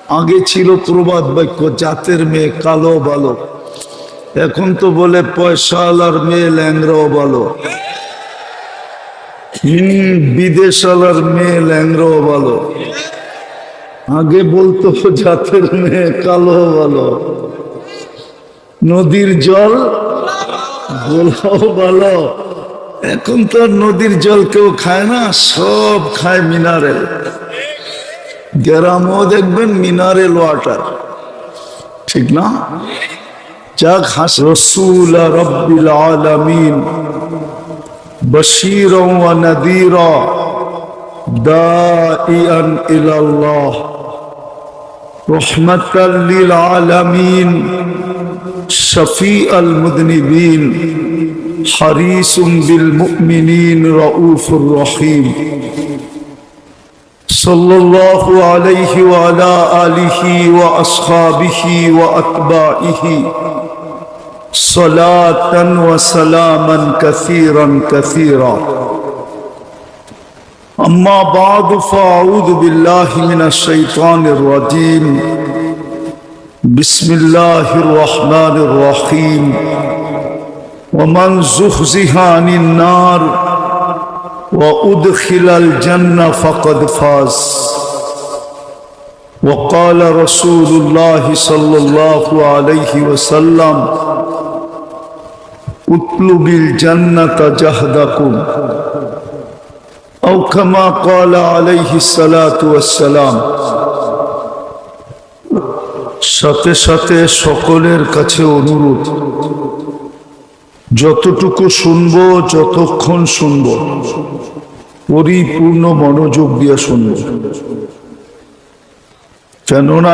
আগে ছিল প্রবাদ বাক্য, জাতের মেয়ে কালো ভালো। এখন তো বলে পয়সাওয়ালার মেয়ে ল্যাংরাও ভালো। বিদেশালার মেয়ে ল্যাংরাও ভালো। আগে বলতো জাতের মেয়ে কালো ভালো। নদীর জল গোলাও ভালো। এখন তো নদীর জল কেউ খায় না, সব খায় মিনারেল। গ্রামও দেখবেন মিনারেল ওয়াটার, ঠিক না? যাক হাস রসুল রব্বিল আলামিন বশীরা ওয়া নাযীরা দাঈআন ইলাল্লাহ রাহমাতাল লিল আলামিন শফীআল মুযনিবিন হারিসুম বিল মুমিনিন রাউফুর রহিম সাল্লাল্লাহু আলাইহি ওয়া আলা আলিহি ওয়া আসহাবিহি ওয়া আতবাইহি সালাতান ওয়া সালামান কাসীরান কাসীরা। أما بعد فأعوذ بالله من الشيطان الرجيم بسم الله الرحمن الرحيم ومن زحزح عن النار وأدخل الجنة فقد فاز وقال رسول الله صلى الله عليه وسلم اطلبوا الجنة جهدكم أو كما قال عليه الصلاة والسلام। সাথে সাথে সকলের কাছে অনুরোধ, যতটুকু শুনবো, যতক্ষণ শুনবো, পরিপূর্ণ মনোযোগ দিয়ে শুনবো, কেননা